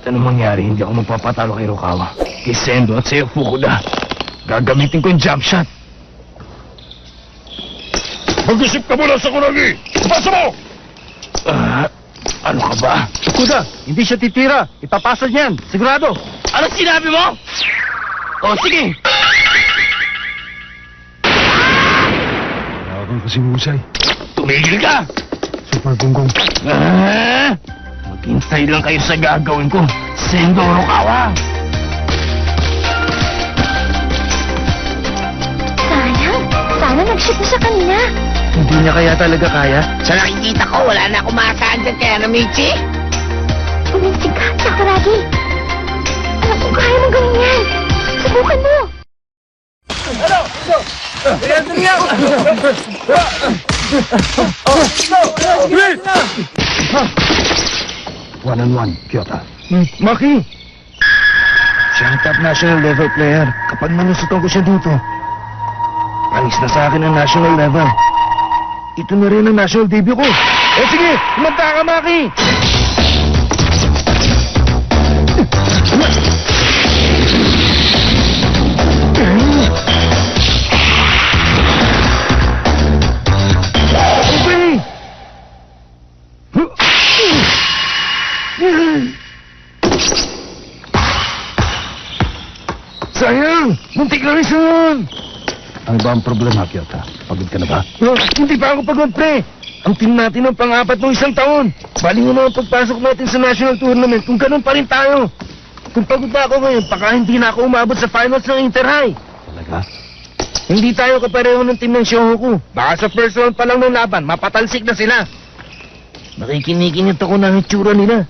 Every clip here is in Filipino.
Kahit anong mangyari, hindi ako magpapatalo kay Rukawa. Kay Sendo at sa'yo, Fukuda. Gagamitin ko yung jump shot. Mag-isip ka muna sa kuragi! Pasa mo! Ano ka ba? Fukuda, hindi siya titira. Ipapasa niyan, sigurado. Ano sinabi mo? O, sige! Nakakang kasing husay. Tumigil ka! Super Gonggong. Maghintay lang kayo sa gagawin ko. Sendo Rukawa! Sana nag-shoot na siya kanina. Hindi niya kaya talaga kaya? Sa nakikita ko, wala na akong maasahan dyan kaya na, Michi. Uminsig ka, Sakuragi. Alam ko kaya mo gawin yan. Subukan mo. One-on-one, Kyoto. Maki! Siya ang top national level player. Kapag nanusutan ko siya dito, alis na sa akin ang national level. Ito na rin ang national debut ko. Eh sige, kumanta ka, Maki! Okay! Sayang! Muntik na rin siya! Ano ba ang problema, Kyoto? Pagod ka na ba? Oh, hindi pa ako pagod, pre. Ang team natin ang pang-apat ng isang taon. Bali mo na ang pagpasok natin sa national tournament kung ganun pa rin tayo. Kung pagod na ako ngayon, baka hindi na ako umabot sa finals ng Inter-High. Talaga? Hindi tayo kapareho ng team ng Shohoku. Baka sa first round pa lang ng laban, mapatalsik na sila. Nakikinikinit ako ng itsura nila.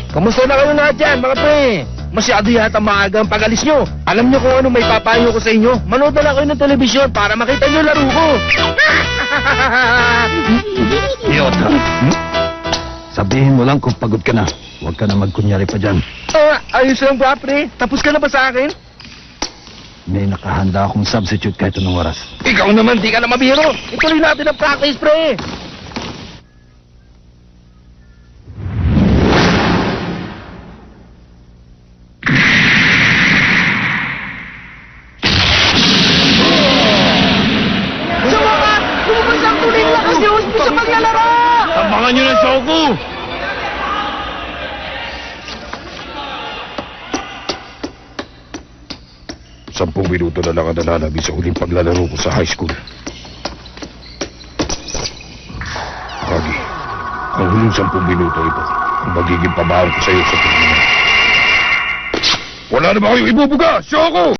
Kamusta na kayo lahat dyan, mga pre? Masyado yata maaga ang pag-alis nyo. Alam nyo kung ano may papayo ko sa inyo? Manood na lang kayo ng telebisyon para makita nyo laro ko. Kyoto! Sabihin mo lang kung pagod ka na. Huwag ka na magkunyari pa dyan. Ayos lang ba, pre? Tapos ka na ba sa akin? May nakahanda akong substitute kahit anong oras. Ikaw naman, di ka na mabiro. Ituloy natin ang practice, pre. Abangan nyo ng show ko! Sampung minuto na lang ang nananabi sa huling paglalaro ko sa high school. Kagi, ang huling 10 minuto ito ang magiging pabahan ko sa iyo sa turno. Wala na ba kayo ibubuga? Show ko!